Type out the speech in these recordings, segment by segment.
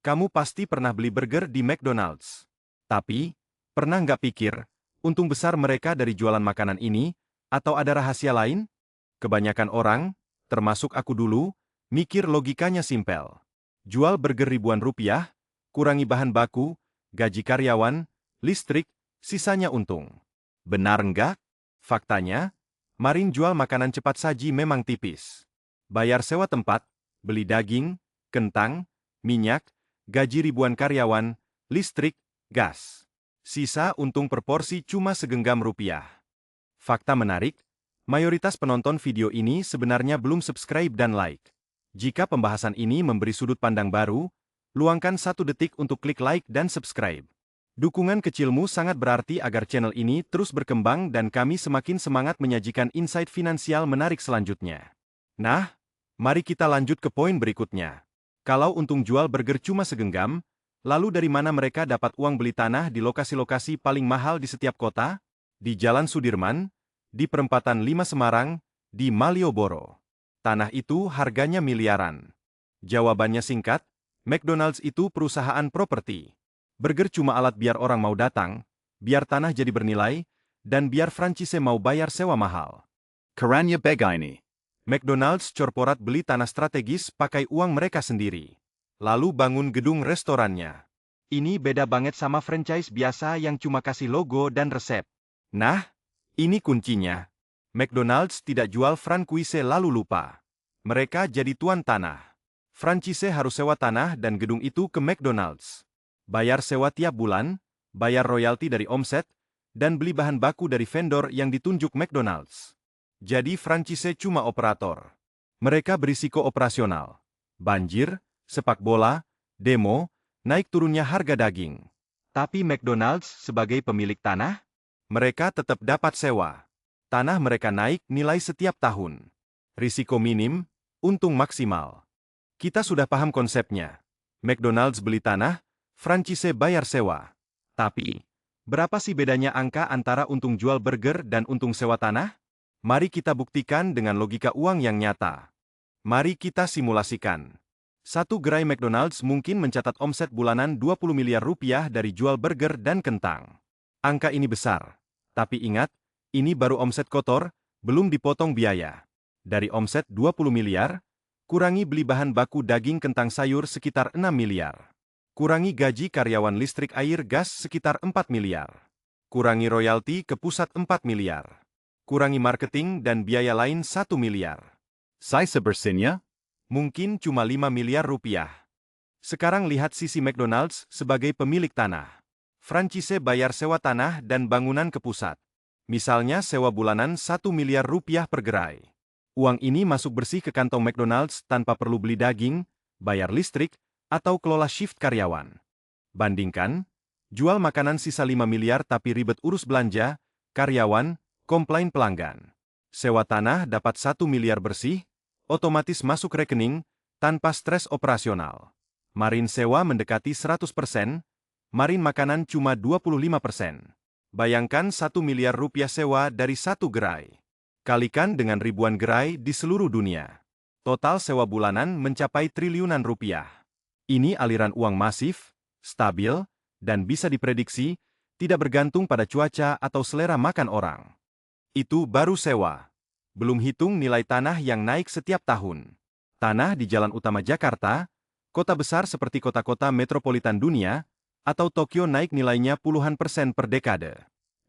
Kamu pasti pernah beli burger di McDonald's. Tapi, pernah nggak pikir, untung besar mereka dari jualan makanan ini, atau ada rahasia lain? Kebanyakan orang, termasuk aku dulu, mikir logikanya simpel. Jual burger ribuan rupiah, kurangi bahan baku, gaji karyawan, listrik, sisanya untung. Benar nggak? Faktanya, Marin jual makanan cepat saji memang tipis. Bayar sewa tempat, beli daging, kentang, minyak, gaji ribuan karyawan, listrik, gas. Sisa untung per porsi cuma segenggam rupiah. Fakta menarik, mayoritas penonton video ini sebenarnya belum subscribe dan like. Jika pembahasan ini memberi sudut pandang baru, luangkan 1 detik untuk klik like dan subscribe. Dukungan kecilmu sangat berarti agar channel ini terus berkembang dan kami semakin semangat menyajikan insight finansial menarik selanjutnya. Nah, mari kita lanjut ke poin berikutnya. Kalau untung jual burger cuma segenggam, lalu dari mana mereka dapat uang beli tanah di lokasi-lokasi paling mahal di setiap kota? Di Jalan Sudirman, di Perempatan 5 Semarang, di Malioboro. Tanah itu harganya miliaran. Jawabannya singkat, McDonald's itu perusahaan properti. Burger cuma alat biar orang mau datang, biar tanah jadi bernilai, dan biar franchise mau bayar sewa mahal. Caranya begini. McDonald's corporat beli tanah strategis pakai uang mereka sendiri. Lalu bangun gedung restorannya. Ini beda banget sama franchise biasa yang cuma kasih logo dan resep. Nah, ini kuncinya. McDonald's tidak jual franchise lalu lupa. Mereka jadi tuan tanah. Franchise harus sewa tanah dan gedung itu ke McDonald's. Bayar sewa tiap bulan, bayar royalti dari omset, dan beli bahan baku dari vendor yang ditunjuk McDonald's. Jadi franchise cuma operator. Mereka berisiko operasional. Banjir, sepak bola, demo, naik turunnya harga daging. Tapi McDonald's sebagai pemilik tanah, mereka tetap dapat sewa. Tanah mereka naik nilai setiap tahun. Risiko minim, untung maksimal. Kita sudah paham konsepnya. McDonald's beli tanah, franchise bayar sewa. Tapi, berapa sih bedanya angka antara untung jual burger dan untung sewa tanah? Mari kita buktikan dengan logika uang yang nyata. Mari kita simulasikan. Satu gerai McDonald's mungkin mencatat omset bulanan 20 miliar rupiah dari jual burger dan kentang. Angka ini besar. Tapi ingat, ini baru omset kotor, belum dipotong biaya. Dari omset 20 miliar, kurangi beli bahan baku daging kentang sayur sekitar 6 miliar. Kurangi gaji karyawan listrik air gas sekitar 4 miliar. Kurangi royalti ke pusat 4 miliar. Kurangi marketing dan biaya lain 1 miliar. Sisa bersihnya? Mungkin cuma 5 miliar rupiah. Sekarang lihat sisi McDonald's sebagai pemilik tanah. Franchise bayar sewa tanah dan bangunan ke pusat. Misalnya sewa bulanan 1 miliar rupiah per gerai. Uang ini masuk bersih ke kantong McDonald's tanpa perlu beli daging, bayar listrik, atau kelola shift karyawan. Bandingkan, jual makanan sisa 5 miliar tapi ribet urus belanja, karyawan, komplain pelanggan. Sewa tanah dapat 1 miliar bersih, otomatis masuk rekening, tanpa stres operasional. Marin sewa mendekati 100%, Marin makanan cuma 25%. Bayangkan 1 miliar rupiah sewa dari satu gerai. Kalikan dengan ribuan gerai di seluruh dunia. Total sewa bulanan mencapai triliunan rupiah. Ini aliran uang masif, stabil, dan bisa diprediksi, tidak bergantung pada cuaca atau selera makan orang. Itu baru sewa. Belum hitung nilai tanah yang naik setiap tahun. Tanah di jalan utama Jakarta, kota besar seperti kota-kota metropolitan dunia, atau Tokyo naik nilainya puluhan persen per dekade.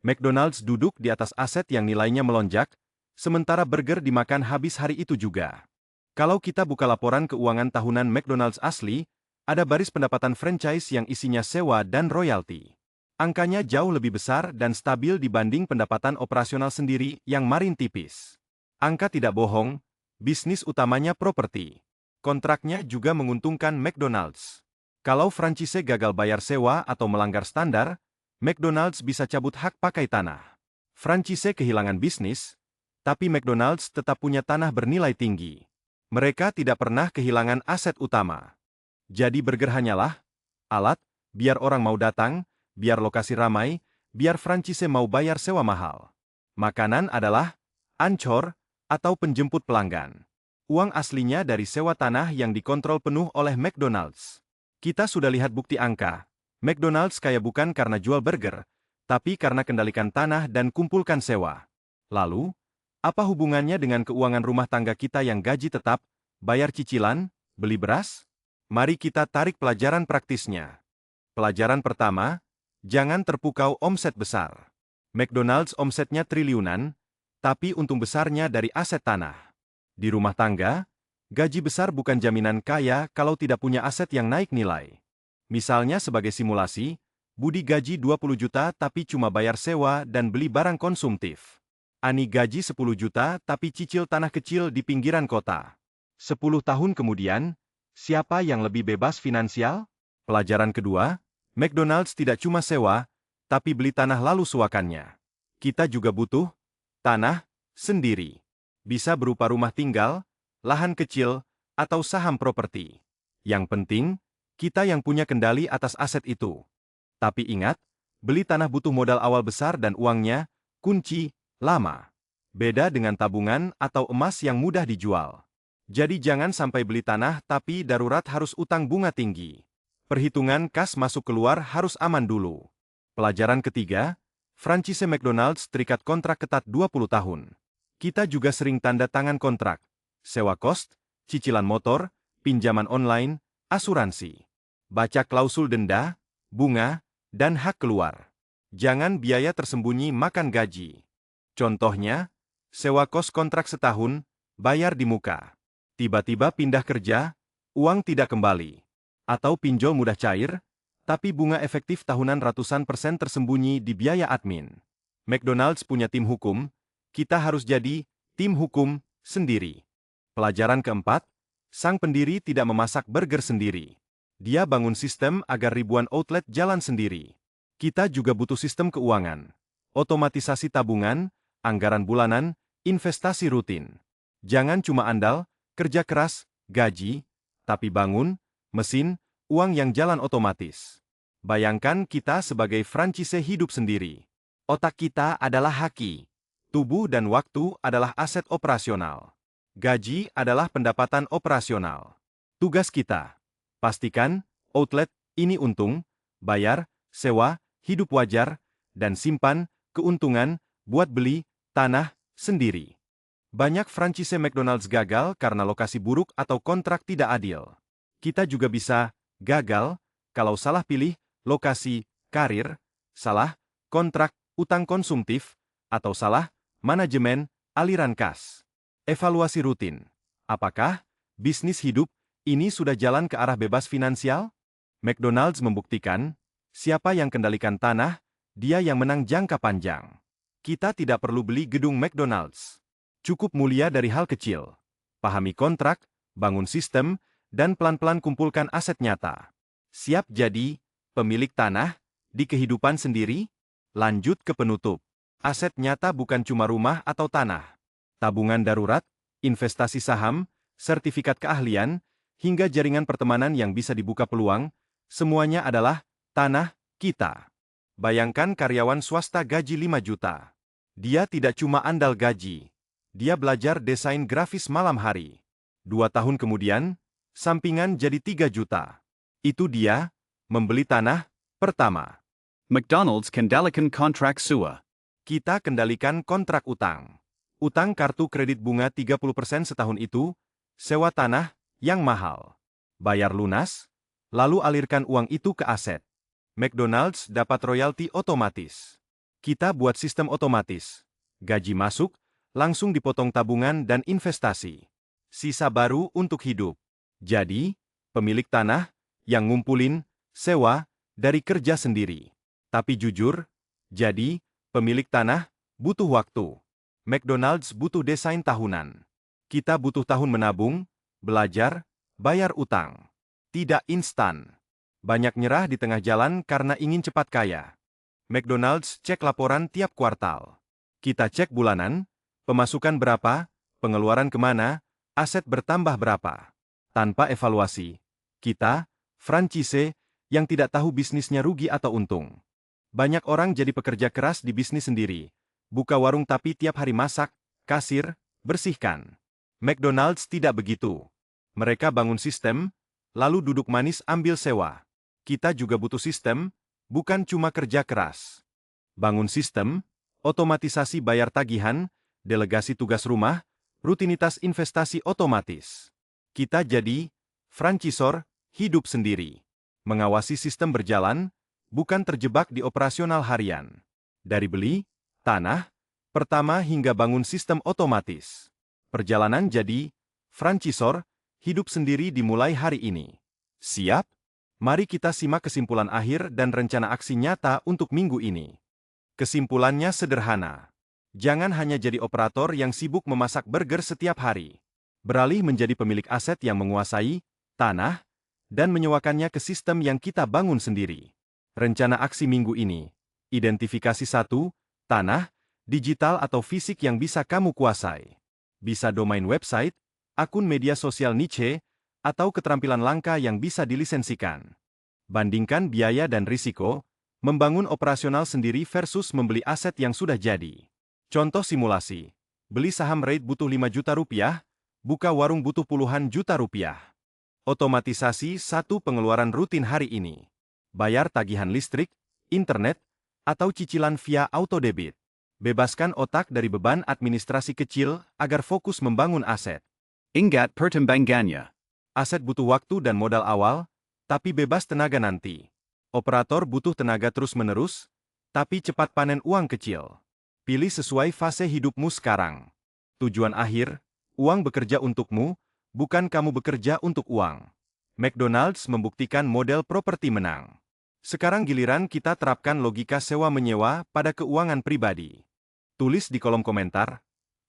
McDonald's duduk di atas aset yang nilainya melonjak, sementara burger dimakan habis hari itu juga. Kalau kita buka laporan keuangan tahunan McDonald's asli, ada baris pendapatan franchise yang isinya sewa dan royalti. Angkanya jauh lebih besar dan stabil dibanding pendapatan operasional sendiri yang marin tipis. Angka tidak bohong, bisnis utamanya properti. Kontraknya juga menguntungkan McDonald's. Kalau franchise gagal bayar sewa atau melanggar standar, McDonald's bisa cabut hak pakai tanah. Franchise kehilangan bisnis, tapi McDonald's tetap punya tanah bernilai tinggi. Mereka tidak pernah kehilangan aset utama. Jadi burger hanyalah alat, biar orang mau datang, biar lokasi ramai, biar franchise mau bayar sewa mahal. Makanan adalah ancor atau penjemput pelanggan. Uang aslinya dari sewa tanah yang dikontrol penuh oleh McDonald's. Kita sudah lihat bukti angka. McDonald's kaya bukan karena jual burger, tapi karena kendalikan tanah dan kumpulkan sewa. Lalu, apa hubungannya dengan keuangan rumah tangga kita yang gaji tetap, bayar cicilan, beli beras? Mari kita tarik pelajaran praktisnya. Pelajaran pertama, jangan terpukau omset besar. McDonald's omsetnya triliunan, tapi untung besarnya dari aset tanah. Di rumah tangga, gaji besar bukan jaminan kaya kalau tidak punya aset yang naik nilai. Misalnya sebagai simulasi, Budi gaji 20 juta tapi cuma bayar sewa dan beli barang konsumtif. Ani gaji 10 juta tapi cicil tanah kecil di pinggiran kota. 10 tahun kemudian, siapa yang lebih bebas finansial? Pelajaran kedua, McDonald's tidak cuma sewa, tapi beli tanah lalu suakannya. Kita juga butuh tanah sendiri. Bisa berupa rumah tinggal, lahan kecil, atau saham properti. Yang penting, kita yang punya kendali atas aset itu. Tapi ingat, beli tanah butuh modal awal besar dan uangnya, kunci, lama. Beda dengan tabungan atau emas yang mudah dijual. Jadi jangan sampai beli tanah tapi darurat harus utang bunga tinggi. Perhitungan kas masuk keluar harus aman dulu. Pelajaran ketiga, franchise McDonald's terikat kontrak ketat 20 tahun. Kita juga sering tanda tangan kontrak. Sewa kos, cicilan motor, pinjaman online, asuransi. Baca klausul denda, bunga, dan hak keluar. Jangan biaya tersembunyi makan gaji. Contohnya, sewa kos kontrak setahun, bayar di muka. Tiba-tiba pindah kerja, uang tidak kembali. Atau pinjol mudah cair, tapi bunga efektif tahunan ratusan persen tersembunyi di biaya admin. McDonald's punya tim hukum, kita harus jadi tim hukum sendiri. Pelajaran keempat, sang pendiri tidak memasak burger sendiri. Dia bangun sistem agar ribuan outlet jalan sendiri. Kita juga butuh sistem keuangan, otomatisasi tabungan, anggaran bulanan, investasi rutin. Jangan cuma andal, kerja keras, gaji, tapi bangun, mesin, uang yang jalan otomatis. Bayangkan kita sebagai franchise hidup sendiri. Otak kita adalah haki. Tubuh dan waktu adalah aset operasional. Gaji adalah pendapatan operasional. Tugas kita, pastikan outlet ini untung, bayar, sewa, hidup wajar, dan simpan keuntungan buat beli tanah sendiri. Banyak franchise McDonald's gagal karena lokasi buruk atau kontrak tidak adil. Kita juga bisa gagal kalau salah pilih lokasi, karir, salah kontrak, utang konsumtif, atau salah manajemen, aliran kas. Evaluasi rutin. Apakah bisnis hidup ini sudah jalan ke arah bebas finansial? McDonald's membuktikan, siapa yang kendalikan tanah, dia yang menang jangka panjang. Kita tidak perlu beli gedung McDonald's. Cukup mulia dari hal kecil. Pahami kontrak, bangun sistem, dan pelan-pelan kumpulkan aset nyata. Siap jadi pemilik tanah di kehidupan sendiri? Lanjut ke penutup. Aset nyata bukan cuma rumah atau tanah. Tabungan darurat, investasi saham, sertifikat keahlian, hingga jaringan pertemanan yang bisa dibuka peluang, semuanya adalah tanah kita. Bayangkan karyawan swasta gaji 5 juta. Dia tidak cuma andal gaji. Dia belajar desain grafis malam hari. 2 tahun kemudian, sampingan jadi 3 juta. Itu dia, membeli tanah pertama. McDonald's kendalikan kontrak sewa. Kita kendalikan kontrak utang. Utang kartu kredit bunga 30% setahun itu, sewa tanah yang mahal. Bayar lunas, lalu alirkan uang itu ke aset. McDonald's dapat royalti otomatis. Kita buat sistem otomatis. Gaji masuk, langsung dipotong tabungan dan investasi. Sisa baru untuk hidup. Jadi, pemilik tanah yang ngumpulin, sewa, dari kerja sendiri. Tapi jujur, jadi, pemilik tanah butuh waktu. McDonald's butuh desain tahunan. Kita butuh tahun menabung, belajar, bayar utang. Tidak instan. Banyak nyerah di tengah jalan karena ingin cepat kaya. McDonald's cek laporan tiap kuartal. Kita cek bulanan, pemasukan berapa, pengeluaran kemana, aset bertambah berapa. Tanpa evaluasi, kita, franchise, yang tidak tahu bisnisnya rugi atau untung. Banyak orang jadi pekerja keras di bisnis sendiri. Buka warung tapi tiap hari masak, kasir, bersihkan. McDonald's tidak begitu. Mereka bangun sistem, lalu duduk manis ambil sewa. Kita juga butuh sistem, bukan cuma kerja keras. Bangun sistem, otomatisasi bayar tagihan, delegasi tugas rumah, rutinitas investasi otomatis. Kita jadi franchisor hidup sendiri. Mengawasi sistem berjalan, bukan terjebak di operasional harian. Dari beli tanah pertama hingga bangun sistem otomatis. Perjalanan jadi franchisor hidup sendiri dimulai hari ini. Siap? Mari kita simak kesimpulan akhir dan rencana aksi nyata untuk minggu ini. Kesimpulannya sederhana. Jangan hanya jadi operator yang sibuk memasak burger setiap hari. Beralih menjadi pemilik aset yang menguasai tanah dan menyewakannya ke sistem yang kita bangun sendiri. Rencana aksi minggu ini. Identifikasi 1, tanah, digital atau fisik yang bisa kamu kuasai. Bisa domain website, akun media sosial niche, atau keterampilan langka yang bisa dilisensikan. Bandingkan biaya dan risiko, membangun operasional sendiri versus membeli aset yang sudah jadi. Contoh simulasi. Beli saham REIT butuh 5 juta rupiah, buka warung butuh puluhan juta rupiah. Otomatisasi 1 pengeluaran rutin hari ini. Bayar tagihan listrik, internet, atau cicilan via autodebit. Bebaskan otak dari beban administrasi kecil agar fokus membangun aset. Ingat pertimbangannya. Aset butuh waktu dan modal awal, tapi bebas tenaga nanti. Operator butuh tenaga terus-menerus, tapi cepat panen uang kecil. Pilih sesuai fase hidupmu sekarang. Tujuan akhir, uang bekerja untukmu, bukan kamu bekerja untuk uang. McDonald's membuktikan model properti menang. Sekarang giliran kita terapkan logika sewa-menyewa pada keuangan pribadi. Tulis di kolom komentar,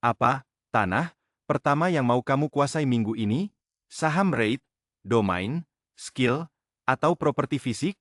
apa tanah pertama yang mau kamu kuasai minggu ini? Saham REIT, domain, skill, atau properti fisik?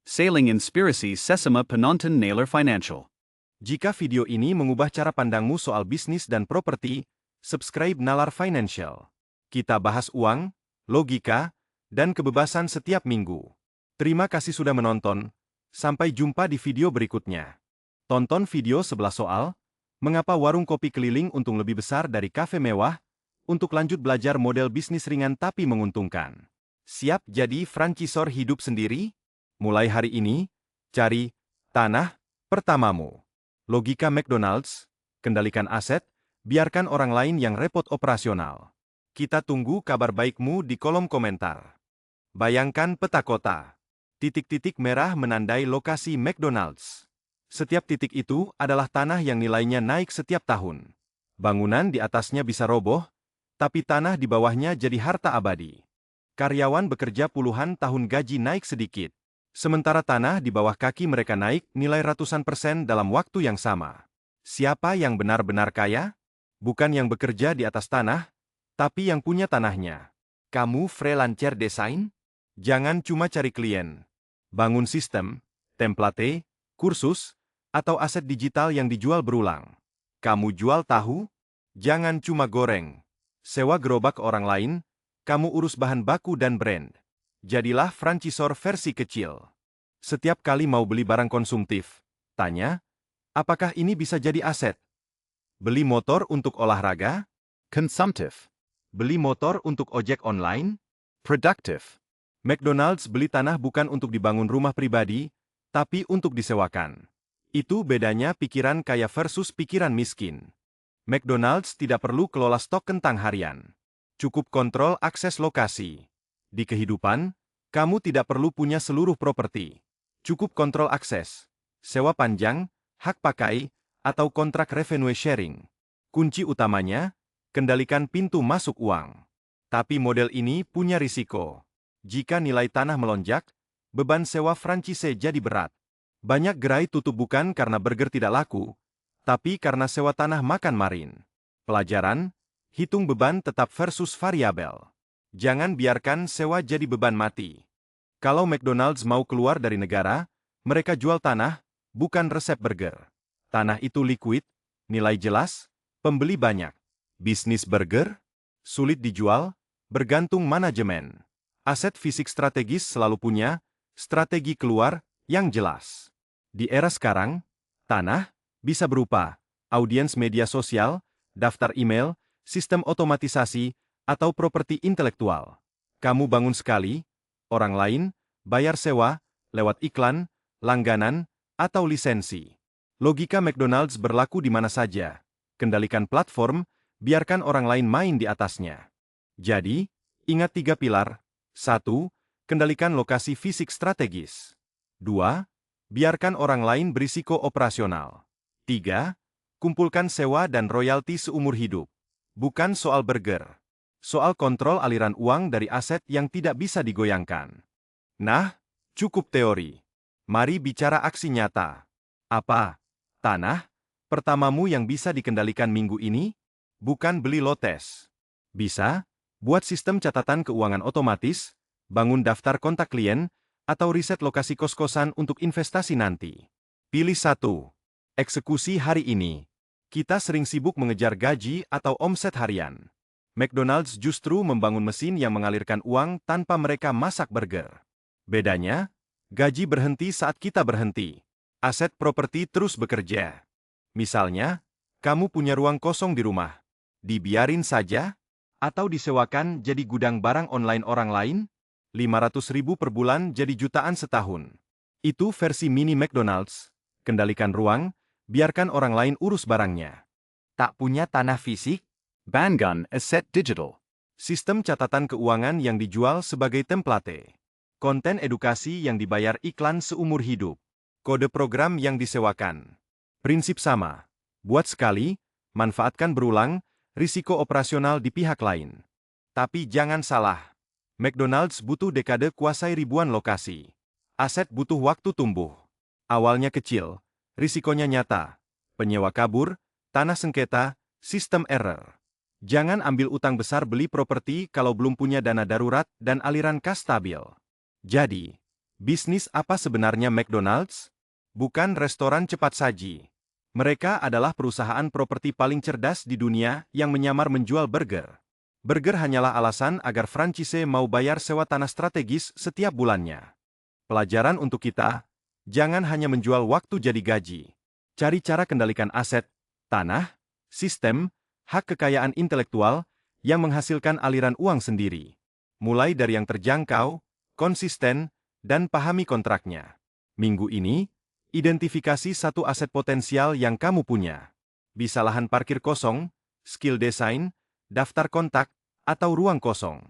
Sailing Inspiracy Sesama Penonton Naylor Financial. Jika video ini mengubah cara pandangmu soal bisnis dan properti, subscribe Nalar Financial. Kita bahas uang, logika, dan kebebasan setiap minggu. Terima kasih sudah menonton. Sampai jumpa di video berikutnya. Tonton video 11 soal, mengapa warung kopi keliling untung lebih besar dari kafe mewah, untuk lanjut belajar model bisnis ringan tapi menguntungkan. Siap jadi franchisor hidup sendiri? Mulai hari ini, cari tanah pertamamu. Logika McDonald's, kendalikan aset, biarkan orang lain yang repot operasional. Kita tunggu kabar baikmu di kolom komentar. Bayangkan peta kota. Titik-titik merah menandai lokasi McDonald's. Setiap titik itu adalah tanah yang nilainya naik setiap tahun. Bangunan di atasnya bisa roboh, tapi tanah di bawahnya jadi harta abadi. Karyawan bekerja puluhan tahun gaji naik sedikit. Sementara tanah di bawah kaki mereka naik nilai ratusan persen dalam waktu yang sama. Siapa yang benar-benar kaya? Bukan yang bekerja di atas tanah, tapi yang punya tanahnya. Kamu freelancer desain? Jangan cuma cari klien. Bangun sistem, template, kursus, atau aset digital yang dijual berulang. Kamu jual tahu? Jangan cuma goreng. Sewa gerobak orang lain, kamu urus bahan baku dan brand. Jadilah franchisor versi kecil. Setiap kali mau beli barang konsumtif, tanya, apakah ini bisa jadi aset? Beli motor untuk olahraga? Consumptive. Beli motor untuk ojek online? Productive. McDonald's beli tanah bukan untuk dibangun rumah pribadi, tapi untuk disewakan. Itu bedanya pikiran kaya versus pikiran miskin. McDonald's tidak perlu kelola stok kentang harian. Cukup kontrol akses lokasi. Di kehidupan, kamu tidak perlu punya seluruh properti. Cukup kontrol akses, sewa panjang, hak pakai, atau kontrak revenue sharing. Kunci utamanya, kendalikan pintu masuk uang. Tapi model ini punya risiko. Jika nilai tanah melonjak, beban sewa franchise jadi berat. Banyak gerai tutup bukan karena burger tidak laku, tapi karena sewa tanah makan marin. Pelajaran, hitung beban tetap versus variabel. Jangan biarkan sewa jadi beban mati. Kalau McDonald's mau keluar dari negara, mereka jual tanah, bukan resep burger. Tanah itu liquid, nilai jelas, pembeli banyak. Bisnis burger? Sulit dijual, bergantung manajemen. Aset fisik strategis selalu punya strategi keluar yang jelas. Di era sekarang, tanah bisa berupa audiens media sosial, daftar email, sistem otomatisasi, atau properti intelektual. Kamu bangun sekali, Orang lain, bayar sewa, lewat iklan, langganan, atau lisensi. Logika McDonald's berlaku di mana saja. Kendalikan platform, biarkan orang lain main di atasnya. Jadi, ingat 3 pilar. 1. Kendalikan lokasi fisik strategis. 2. Biarkan orang lain berisiko operasional. 3. Kumpulkan sewa dan royalti seumur hidup. Bukan soal burger. Soal kontrol aliran uang dari aset yang tidak bisa digoyangkan. Nah, cukup teori. Mari bicara aksi nyata. Apa? Tanah? Pertamamu yang bisa dikendalikan minggu ini? Bukan beli lotes. Bisa? Buat sistem catatan keuangan otomatis, bangun daftar kontak klien, atau riset lokasi kos-kosan untuk investasi nanti. Pilih satu. Eksekusi hari ini. Kita sering sibuk mengejar gaji atau omset harian. McDonald's justru membangun mesin yang mengalirkan uang tanpa mereka masak burger. Bedanya, gaji berhenti saat kita berhenti. Aset properti terus bekerja. Misalnya, kamu punya ruang kosong di rumah. Dibiarin saja? Atau disewakan jadi gudang barang online orang lain? 500.000 per bulan jadi jutaan setahun. Itu versi mini McDonald's. Kendalikan ruang, biarkan orang lain urus barangnya. Tak punya tanah fisik? Bangun Asset Digital. Sistem catatan keuangan yang dijual sebagai template. Konten edukasi yang dibayar iklan seumur hidup. Kode program yang disewakan. Prinsip sama. Buat sekali, manfaatkan berulang, risiko operasional di pihak lain. Tapi jangan salah. McDonald's butuh dekade kuasai ribuan lokasi. Aset butuh waktu tumbuh. Awalnya kecil, risikonya nyata. Penyewa kabur, tanah sengketa, sistem error. Jangan ambil utang besar beli properti kalau belum punya dana darurat dan aliran kas stabil. Jadi, bisnis apa sebenarnya McDonald's? Bukan restoran cepat saji. Mereka adalah perusahaan properti paling cerdas di dunia yang menyamar menjual burger. Burger hanyalah alasan agar franchise mau bayar sewa tanah strategis setiap bulannya. Pelajaran untuk kita, jangan hanya menjual waktu jadi gaji. Cari cara kendalikan aset, tanah, sistem, hak kekayaan intelektual, yang menghasilkan aliran uang sendiri. Mulai dari yang terjangkau, konsisten, dan pahami kontraknya. Minggu ini, identifikasi satu aset potensial yang kamu punya. Bisa lahan parkir kosong, skill desain, daftar kontak, atau ruang kosong.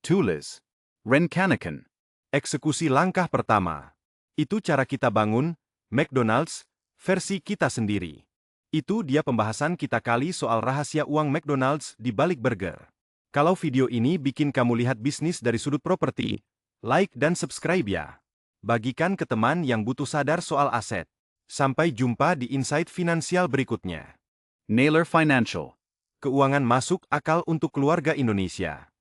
Tulis. Rencanakan. Eksekusi langkah pertama. Itu cara kita bangun McDonald's versi kita sendiri. Itu dia pembahasan kita kali soal rahasia uang McDonald's di balik burger. Kalau video ini bikin kamu lihat bisnis dari sudut properti, like dan subscribe ya. Bagikan ke teman yang butuh sadar soal aset. Sampai jumpa di insight finansial berikutnya. Naylor Financial. Keuangan masuk akal untuk keluarga Indonesia.